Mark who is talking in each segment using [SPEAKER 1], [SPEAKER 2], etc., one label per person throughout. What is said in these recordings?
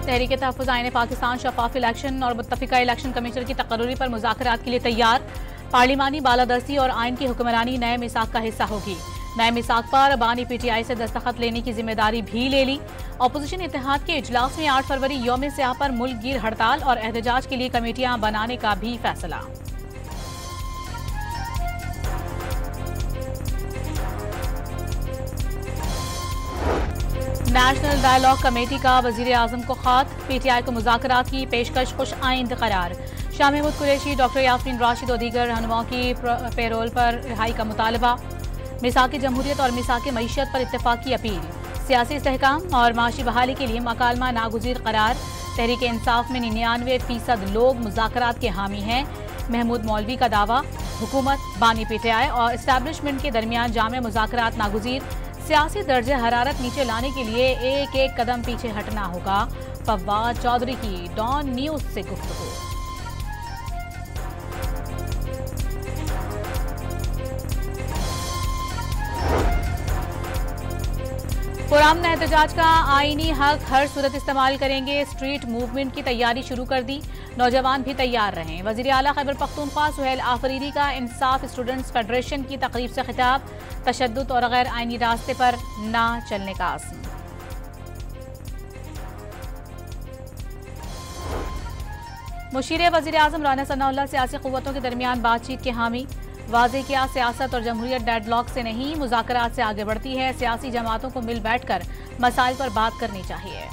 [SPEAKER 1] तहरीक तहफ़्फ़ुज़ आईन पाकिस्तान शफाफ इलेक्शन और मुत्तफ़िका election commissioner की तकर्री पर मुज़ाकरात के लिए तैयार। पार्लिमानी बालादस्ती और आइन की हुक्मरानी नए मिसाक का हिस्सा होगी। नए मिसाक पर बानी PTI से दस्तखत लेने की जिम्मेदारी भी ले ली। अपोजिशन इत्तेहाद के इजलास में 8 फरवरी यौम स्याह पर मुल्क गिर हड़ताल और एहतजाज के लिए कमेटियां बनाने का भी फैसला। नेशनल डायलॉग कमेटी का वजीर आजम को खत। PTI को मुज़ाकरात की पेशकश खुश आइंद करार। शाह महमूद कुरैशी, डॉक्टर यास्मीन राशिद और दीगर रहनुमाओं की पेरोल पर रिहाई का मुतालबा। मिसाक जमहूरियत और मिसाक मईशत पर इत्तेफाक की अपील। सियासी इस्तेहकाम और माशी बहाली के लिए मकालमा नागुज़ीर करार। तहरीक इंसाफ में 99% लोग मुज़ाकरात के हामी हैं। महमूद मौलवी का दावा। हुकूमत, बानी PTI और इस्टेब्लिशमेंट के दरमियान जामे मुज़ाकरात नागुज़ीर। सियासी दर्जे हरारत नीचे लाने के लिए एक एक कदम पीछे हटना होगा। फवाद चौधरी की डॉन न्यूज से गुफ्तगू। पुरअमन एहतजाज का आईनी हक हर सूरत इस्तेमाल करेंगे। स्ट्रीट मूवमेंट की तैयारी शुरू कर दी। नौजवान भी तैयार रहें। वज़ीर आला खैबर पख्तूनख्वा सुहेल आफरीदी का इंसाफ स्टूडेंट्स फेडरेशन की तकरीब से खिताब। तशद्दुद और गैर आईनी रास्ते पर ना चलने का आज़म। मुशीर वज़ीर आज़म राना सनाउल्लाह सियासी क़ुव्वतों के दरमियान बातचीत के हामी। वाज़े किया, सियासत और जमहूरियत डेडलॉक से नहीं, मुज़ाकरात से आगे बढ़ती है। सियासी जमातों को मिल बैठकर मसाइल पर बात करनी चाहिए।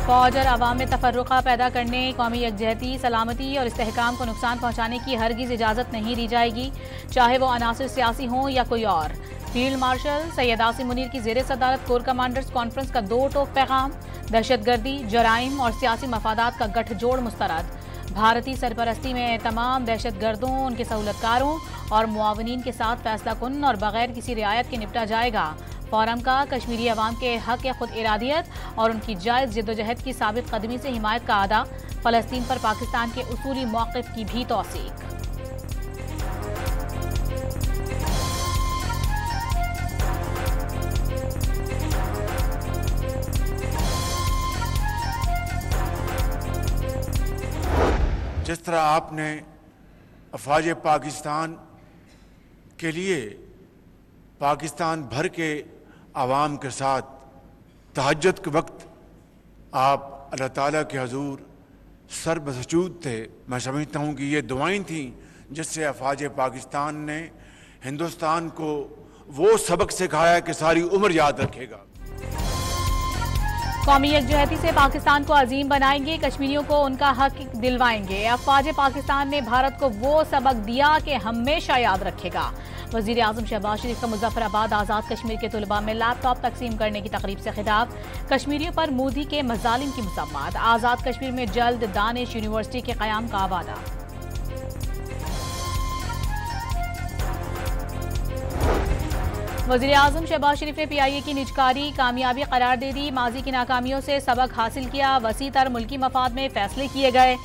[SPEAKER 1] फौज और अवाम में तफर्रुक़ा पैदा करने, कौमी यकजहती, सलामती और इस्तेहकाम को नुकसान पहुँचाने की हरगिज़ इजाज़त नहीं दी जाएगी, चाहे वो अनासिर सियासी हों या कोई और। फील्ड मार्शल सैयद आसिम मुनीर की ज़ेर सदारत कोर कमांडर्स कॉन्फ्रेंस का 2 टोक पैगाम। दहशतगर्दी, जराइम और सियासी मफादात का गठजोड़ मुस्तरद। भारतीय सरपरस्ती में तमाम दहशतगर्दों, उनके सहूलतकारों और मुआवनीन के साथ फैसला कुन और बगैर किसी रियायत के निपटा जाएगा। फोरम का कश्मीरी अवाम के हक खुद इरादियत और उनकी जायज़ जिद्दोजहद की साबित कदमी से हिमायत का अदा। फ़लस्तीन पर पाकिस्तान के उसूली मौक़िफ़ की भी तौसीक।
[SPEAKER 2] जिस तरह आपने अफवाज पाकिस्तान के लिए पाकिस्तान भर के आवाम के साथ तहज्जुद के वक्त आप अल्लाह ताला के हजूर सर बसजूद थे। मैं समझता हूँ कि ये दुआएं थीं जिससे अफवाज पाकिस्तान ने हिंदुस्तान को वो सबक सिखाया कि सारी उम्र याद रखेगा।
[SPEAKER 1] कौमी यकजहती से पाकिस्तान को अजीम बनाएंगे, कश्मीरियों को उनका हक दिलवाएंगे। अफवाज पाकिस्तान ने भारत को वो सबक दिया कि हमेशा याद रखेगा। वज़ीर आज़म शहबाज शरीफ का मुजफ्फराबाद आज़ाद कश्मीर के तुलबा में लैपटॉप तकसीम करने की तकरीब से खिताब। कश्मीरियों पर मोदी के मज़ालिम की मज़म्मत। आज़ाद कश्मीर में जल्द दानिश यूनिवर्सिटी के क़याम का वादा। वज़ीर आज़म शहबाज शरीफ ने PIA की निजकारी कामयाबी करार दे दी। माजी की नाकामियों से सबक हासिल किया। वसी तर मुल्की मफाद में फैसले किए गए।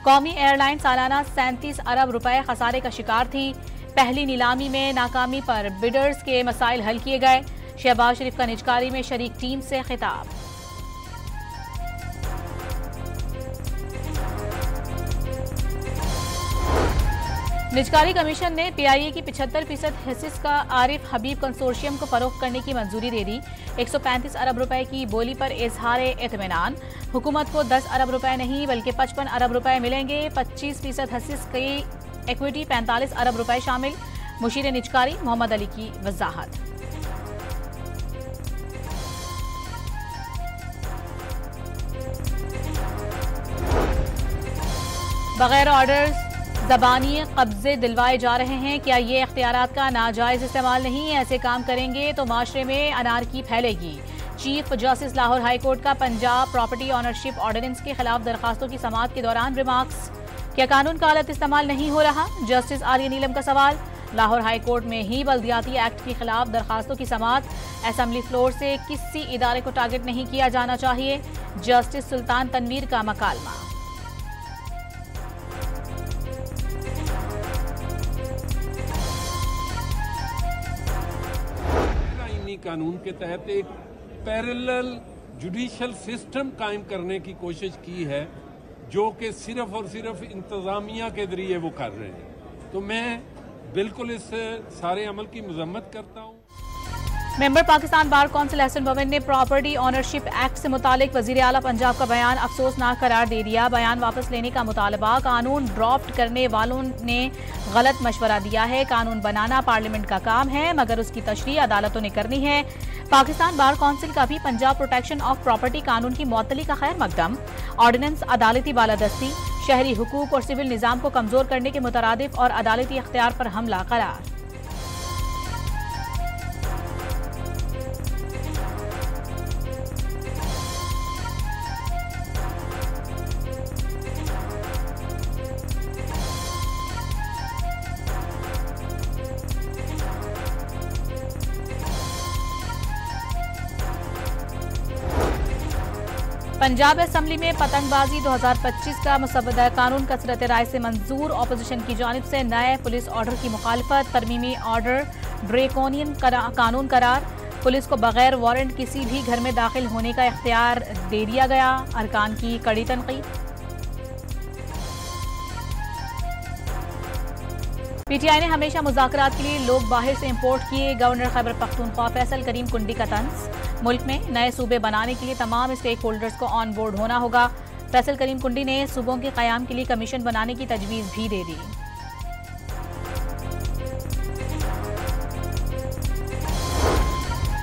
[SPEAKER 1] कौमी एयरलाइन सालाना 37 अरब रुपए खसारे का शिकार थी। पहली नीलामी में नाकामी पर बिडर्स के मसाइल हल किए गए। शहबाज शरीफ का निजकारी में शरीक टीम से खिताब। निजकारी कमीशन ने PIA की 75% हिस्सेस का आरिफ हबीब कंसोर्शियम को फरोख्त करने की मंजूरी दे दी। 135 अरब रुपए की बोली पर इजहार इत्मीनान। हुकूमत को 10 अरब रुपए नहीं बल्कि 55 अरब रुपए मिलेंगे। 25% हिस्सेस की इक्विटी 45 अरब रुपए शामिल। मुशीर निजकारी मोहम्मद अली की वजाहत। बगैर ऑर्डर्स ज़बानी कब्जे दिलवाए जा रहे हैं। क्या ये इख्तियारात का नाजायज़ इस्तेमाल नहीं? ऐसे काम करेंगे तो माशरे में अनारकी फैलेगी। Chief justice Lahore high court का पंजाब प्रॉपर्टी ऑनरशिप ऑर्डिनेंस के खिलाफ दरखास्तों की समाअत के दौरान रिमार्क्स। क्या कानून का गलत इस्तेमाल नहीं हो रहा? जस्टिस आर्य नीलम का सवाल। लाहौर हाई कोर्ट में ही बल्दियाती एक्ट के खिलाफ दरखास्तों की समाअत। असेंबली फ्लोर से किसी इदारे को टारगेट नहीं किया जाना चाहिए। जस्टिस सुल्तान तनवीर का मकालमा।
[SPEAKER 3] पाकिस्तानी कानून के तहत एक पैरेलल जुडिशल सिस्टम कायम करने की कोशिश की है, जो कि सिर्फ और सिर्फ इंतज़ामिया के ज़रिए वो कर रहे हैं। तो मैं बिल्कुल इस सारे अमल की मजम्मत करता हूँ।
[SPEAKER 1] Member Pakistan bar council Ahsan Bhawan ने प्रॉपर्टी ऑनरशिप एक्ट से मुतालिक वजीर आला पंजाब का बयान अफसोसनाक करार दे दिया। बयान वापस लेने का मुतालबा, कानून ड्राफ्ट करने वालों ने गलत मशवरा दिया है। कानून बनाना पार्लियामेंट का काम है, मगर उसकी तशरीह अदालतों ने करनी है। पाकिस्तान बार कौंसिल का भी पंजाब प्रोटेक्शन ऑफ प्रॉपर्टी कानून की मुअत्तली का खैर मकदम। ऑर्डिनेंस अदालती बालादस्ती, शहरी हुकूक और सिविल निज़ाम को कमजोर करने के मुतरादिफ और अदालती इख्तियार पर हमला करार। पंजाब असेंबली में पतंगबाजी 2025 का मुसव्वदा कानून कसरत राय से मंजूर। ऑपोजिशन की जानिब से नए पुलिस ऑर्डर की मुखालफत। तरमीमी ऑर्डर ड्रेकोनियन कानून करार। पुलिस को बगैर वारंट किसी भी घर में दाखिल होने का इख्तियार दे दिया गया। अरकान की कड़ी तनकीद। पीटीआई ने हमेशा मुज़ाकरात के लिए लोग बाहर से इंपोर्ट किए। गवर्नर खैबर पख्तूनख्वा फैसल करीम कुंडी का तंज। मुल्क में नए सूबे बनाने के लिए तमाम स्टेक होल्डर्स को ऑन बोर्ड होना होगा। फैसल करीम कुंडी ने सूबों के क़याम के लिए कमीशन बनाने की तजवीज़ भी दे दी।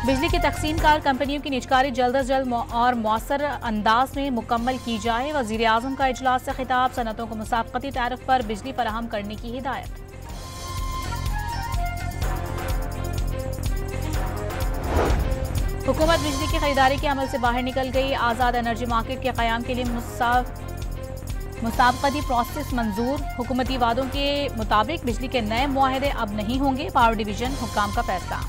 [SPEAKER 1] बिजली की तकसीमकार कंपनियों की निजकारी जल्द अज जल्द और मौसर अंदाज में मुकम्मल की जाए। वज़ीर आज़म का इजलास से खिताब। सनतों को मुसाफ़क़ती तारिफ पर बिजली फराहम करने की हिदायत। हुकूमत बिजली की खरीदारी के अमल से बाहर निकल गई। आज़ाद एनर्जी मार्केट के क़याम के लिए मुसाबकती प्रोसेस मंजूर। हुकूमती वादों के मुताबिक बिजली के नए मुआहदे अब नहीं होंगे। पावर डिवीजन हुक्काम का फैसला।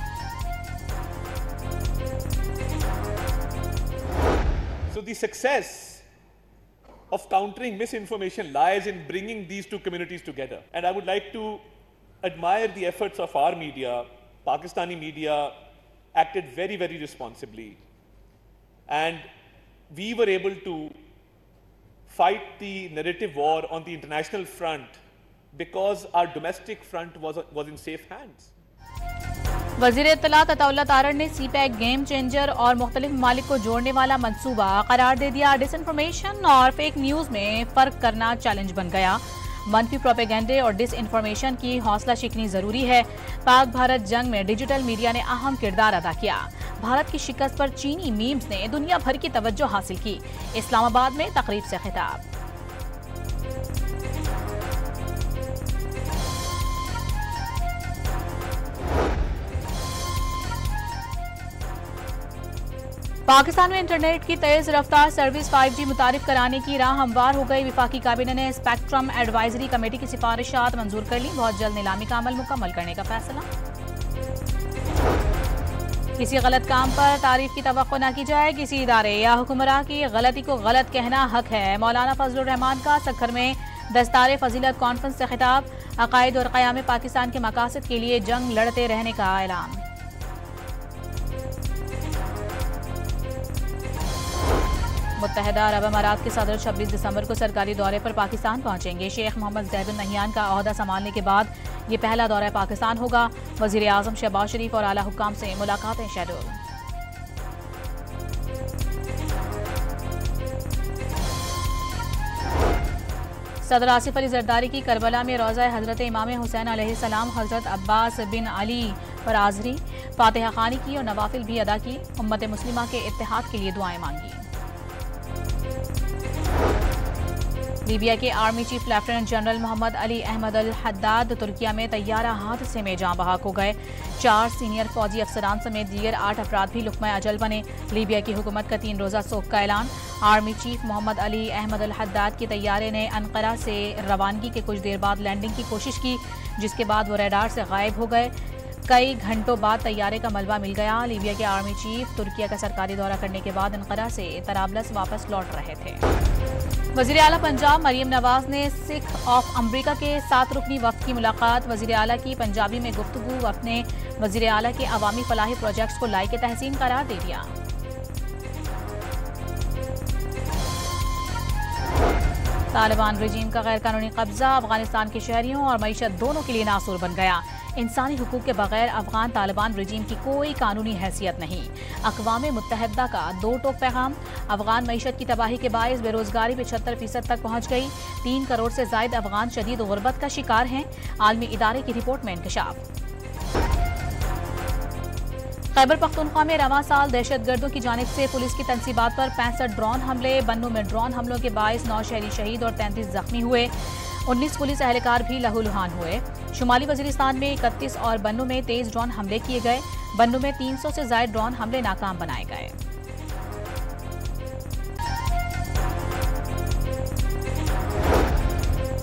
[SPEAKER 4] So the success of countering misinformation lies in bringing these two communities together. And I would like to admire the efforts of our media. Pakistani media acted very, very responsibly. And we were able to fight the narrative war on the international front because our domestic front was in safe hands.
[SPEAKER 1] वज़ीर इत्तलात अताउल्ला तारड़ ने CPEC game changer और मुख्तलिफ ममालिक को जोड़ने वाला मंसूबा करार दे दिया। डिसइंफॉर्मेशन और फेक न्यूज़ में फ़र्क करना चैलेंज बन गया। मनफी प्रोपेगेंडे और डिसइंफॉर्मेशन की हौसला शिकनी जरूरी है। पाक भारत जंग में डिजिटल मीडिया ने अहम किरदार अदा किया। भारत की शिकस्त पर चीनी मीम्स ने दुनिया भर की तवज्जो हासिल की। इस्लामाबाद में तकरीब से खिताब। पाकिस्तान में इंटरनेट की तेज रफ्तार सर्विस 5G मुतारिफ कराने की राह हमवार हो गई। विफाकी काबीना ने स्पेक्ट्रम एडवाइजरी कमेटी की सिफारिशात मंजूर कर ली। बहुत जल्द नीलामी का अमल मुकम्मल करने का फैसला। किसी गलत काम पर तारीफ की तवक्को न की जाए। किसी इदारे या हुक्मरां की गलती को गलत कहना हक है। मौलाना फजलुर रहमान का सक्खर में दस्तार फजीलत कॉन्फ्रेंस से खिताब। अकायद और क़याम पाकिस्तान के मकासद के लिए जंग लड़ते रहने का ऐलान। मुत्तहिदा अरब अमारात के सदर 26 दिसंबर को सरकारी दौरे पर पाकिस्तान पहुंचेंगे। शेख मोहम्मद ज़ैद अल नहयान का ओहदा संभालने के बाद ये पहला दौरा पाकिस्तान होगा। वज़ीर आज़म शहबाज शरीफ और आला हुक्काम से मुलाकातें शेड्यूल। सदर आसिफ अली जरदारी की करबला में रोज़ा हज़रत इमाम हुसैन अलैहिस्सलाम हज़रत अब्बास बिन अली पर हाज़री, फातिहा खानी की और नवाफिल भी अदा की। उम्मत मुस्लिमा के इत्तेहाद के लिए दुआएं मांगी। लीबिया के army chief lieutenant general Mohammed Ali Ahmed al Haddad Turkiye में तैयारा हादसे में जाँ बहक हो गए। 4 सीनियर फौजी अफसरान समेत दीगर 8 अफराद भी लुक़्मा अजल बने। लीबिया की हुकूमत का 3 रोज़ा सोग का ऐलान। Army chief Mohammad Ali Ahmed al Haddad के तैयारे ने अनकरा से रवानगी के कुछ देर बाद लैंडिंग की कोशिश की, जिसके बाद वो रडार से गायब हो गए। कई घंटों बाद तैयारे का मलबा मिल गया। लीबिया के आर्मी चीफ तुर्किया का सरकारी दौरा करने के बाद अनकरा से तराबलस वापस लौट रहे थे। वज़ीर आला पंजाब मरियम नवाज ने सिख ऑफ अमरीका के 7 रुकनी वफ्द की मुलाकात। वज़ीर आला की पंजाबी में गुफ्तगू वफ्द ने वज़ीर आला के अवामी फलाही प्रोजेक्ट्स को लायक तहसीन करार दे दिया। तालिबान रजीम का गैर कानूनी कब्जा अफगानिस्तान के शहरियों और मईशत दोनों के लिए नासूर बन गया। इंसानी हुकूक के बगैर अफगान तालिबान रजीम की कोई कानूनी हैसियत नहीं। अक़वाम मुत्तहिदा का 2 टोक पैगाम। अफगान मईशत की तबाही के बायस बेरोजगारी 75% तक पहुंच गई। 3 करोड़ से जायद अफगान शदीद गुर्बत का शिकार हैं। आलमी इदारे की रिपोर्ट में इंकशाफ। खैबर पख्तूनख्वा में रवां साल दहशतगर्दों की जानिब से पुलिस की तनसीबात पर 65 ड्रोन हमले। बन्नू में ड्रोन हमलों के बायस 9 शहरी शहीद और 33 जख्मी हुए। 19 पुलिस एहलकार भी लहूलुहान हुए। शुमाली वजीरिस्तान में 31 और बन्नू में 23 ड्रोन हमले किए गए। बन्नू में 300 से ज्यादा ड्रोन हमले नाकाम बनाए गए।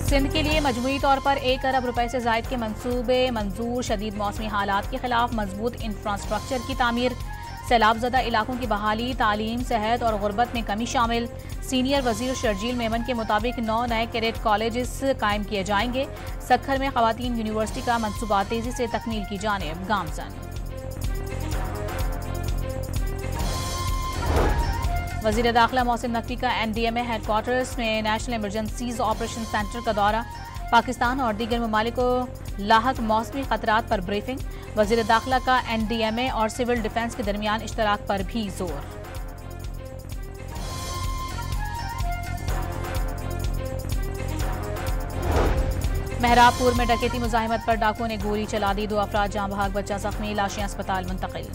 [SPEAKER 1] सिंध के लिए मजमूई तौर पर 1 अरब रुपए से जायद के मंसूबे मंजूर। शदीद मौसमी हालात के खिलाफ मजबूत इंफ्रास्ट्रक्चर की तामीर। सैलाबजदा इलाकों की बहाली, तालीम, सेहत और गुर्बत में कमी शामिल। सीनियर वजीर शर्जील मेमन के मुताबिक 9 नए कैडेट कॉलेजेस कायम किए जाएंगे। सक्खर में खवातीन यूनिवर्सिटी का मंसूबा तेजी से तकमील की जानिब गामजन। वजीर दाखिला मोहसिन नकवी का NDMA हेडक्वार्टर्स में नेशनल इमरजेंसीज ऑपरेशन सेंटर का दौरा। पाकिस्तान और दीगर ममालिक को लाहक मौसमी खतरात पर ब्रीफिंग। वजीर दाखिला का NDMA और सिविल डिफेंस के दरमियान इश्तराक पर भी जोर। मेहराबपुर में डकैती मुजाहिमत पर डाकुओं ने गोली चला दी। 2 अफराद जाँ बहक, बच्चा जख्मी, लाशें अस्पताल मुंतकिल।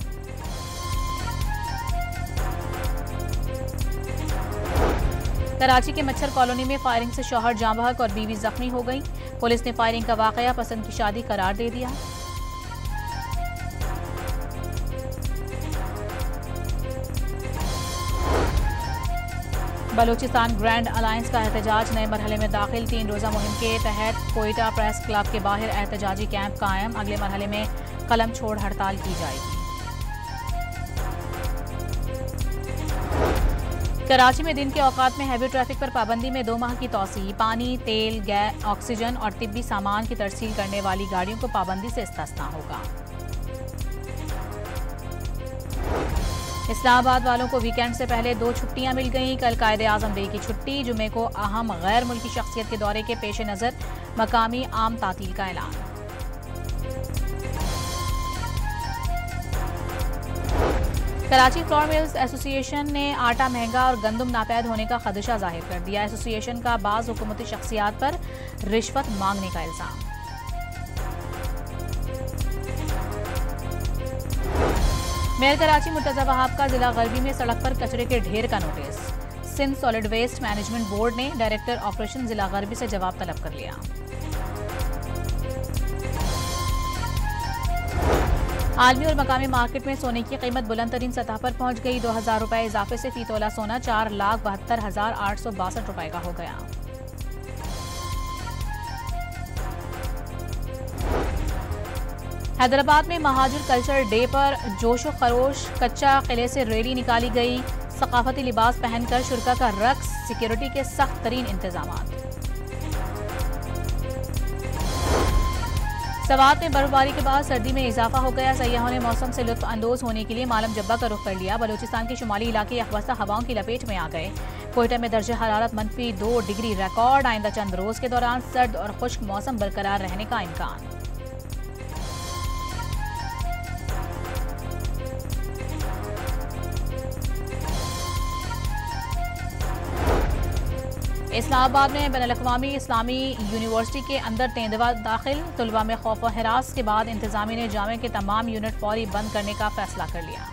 [SPEAKER 1] कराची के मच्छर कॉलोनी में फायरिंग से शौहर जाँ बहक और बीवी जख्मी हो गई। पुलिस ने फायरिंग का वाकया पसंद की शादी करार दे दिया। बलूचिस्तान ग्रैंड अलायंस का एहतजाज नए मरहले में दाखिल। 3 रोजा मुहिम के तहत कोयटा प्रेस क्लब के बाहर एहतजाजी कैंप कायम। अगले मरहले में कलम छोड़ हड़ताल की जाएगी। कराची में दिन के औकात में हैवी ट्रैफिक पर पाबंदी में 2 माह की तौसी। पानी, तेल, गैस, ऑक्सीजन और तिब्बी सामान की तरसील करने वाली गाड़ियों को पाबंदी से इस्तिस्ना होगा। इस्लामाबाद वालों को वीकेंड से पहले 2 छुट्टियां मिल गईं। कल कायदे आजम डे की छुट्टी। जुमे को अहम गैर मुल्की शख्सियत के दौरे के पेश नजर मकामी आम तातील का ऐलान। कराची फ्लोर मिल्स एसोसिएशन ने आटा महंगा और गंदम नापैद होने का खदशा जाहिर कर दिया। एसोसिएशन का बाज़ हुकूमती शख्सियात पर रिश्वत मांगने का इल्जाम। मेयर कराची मुर्तजा वहाब का जिला गरबी में सड़क पर कचरे के ढेर का notice. Sindh solid waste management board ने डायरेक्टर ऑपरेशन जिला गरबी से जवाब तलब कर लिया। आलमी और मकामी मार्केट में सोने की कीमत बुलंद तरीन सतह पर पहुंच गई। 2000 रुपए इजाफे से फी तोला सोना 4,72,862 रुपए का हो गया। हैदराबाद में महाजुर कल्चर डे पर जोश व खरोश। कच्चा किले से रैली निकाली गई। सकाफती लिबास पहनकर शुरका का रक्स। सिक्योरिटी के सख्त तरीन इंतजाम। सवात में बर्फबारी के बाद सर्दी में इजाफा हो गया। सयाहों ने मौसम से लुत्फ अंदोज होने के लिए मालम जब्बा का रुख कर लिया। बलूचिस्तान के शुमाली इलाके अखवस्ता हवाओं की लपेट में आ गए। कोयटा में दर्जे हरारत -2 डिग्री रिकॉर्ड। आइंदा चंद रोज के दौरान सर्द और खुश्क मौसम बरकरार रहने का इम्कान। इस्लामाबाद में बैनुल-अक़वामी इस्लामी यूनिवर्सिटी के अंदर तेंदुआ दाखिल। तुलबा में खौफ व हिरास के बाद इंतजामिया ने जामे के तमाम यूनिट फौरी बंद करने का फैसला कर लिया।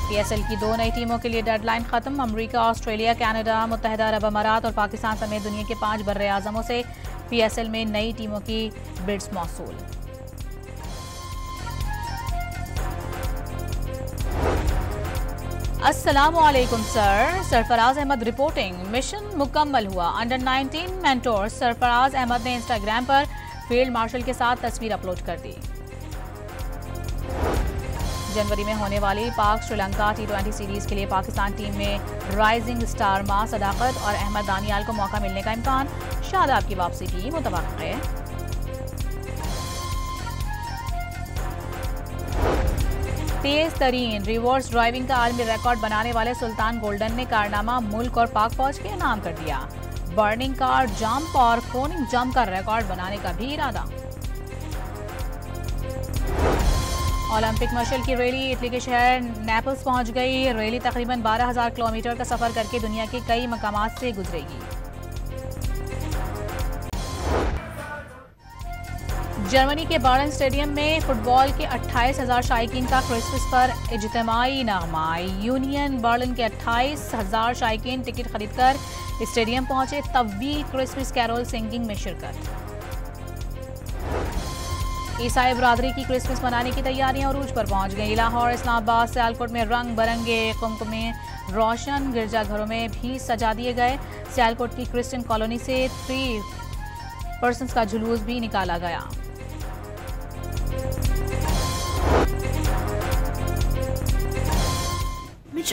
[SPEAKER 1] PSL की 2 नई टीमों के लिए डेडलाइन खत्म। अमरीका, ऑस्ट्रेलिया, कनाडा, मुत्तहिदा अरब अमारात और पाकिस्तान समेत दुनिया के 5 बर्रे आज़मों से PSL में नई टीमों की बिड्स मौसूल। अस्सलामुअलैकुम sir. Sarfaraz Ahmed reporting. Mission मुकम्मल हुआ। अंडर 19 मेंटोर सरफराज अहमद ने इंस्टाग्राम पर फील्ड मार्शल के साथ तस्वीर अपलोड कर दी। जनवरी में होने वाली पाक श्रीलंका T20 सीरीज के लिए पाकिस्तान टीम में राइजिंग स्टार मां सदाकत और अहमद दानियाल को मौका मिलने का इम्कान। शादाब की वापसी की मुतवक्के। तेज तरीन रिवर्स ड्राइविंग का आलमी रिकॉर्ड बनाने वाले सुल्तान गोल्डन ने कारनामा मुल्क और पाक फौज के नाम कर दिया। बर्निंग कार जंप और कोनिंग जंप का रिकॉर्ड बनाने का भी इरादा। ओलंपिक मशल की रैली इटली के शहर नेपल्स पहुंच गई। रैली तकरीबन 12,000 किलोमीटर का सफर करके दुनिया के कई मकामात से गुजरेगी। जर्मनी के बार्न स्टेडियम में फुटबॉल के 28,000 शायकीन का क्रिसमस पर इज्तिमाई नगमा। यूनियन बर्लिन के 28,000 शायकीन टिकट खरीदकर स्टेडियम पहुंचे। तवील क्रिसमस कैरोल सिंगिंग में शिरकत। ईसाई बरादरी की क्रिसमस मनाने की तैयारियां अरूज पर पहुंच गई। लाहौर, इस्लामाबाद, सियालकोट में रंग बिरंगे कुमकुमे रोशन गिरजाघरों में भी सजा दिए गए। सियालकोट की क्रिश्चियन कॉलोनी से 3 पर्सन्स का जुलूस भी निकाला गया।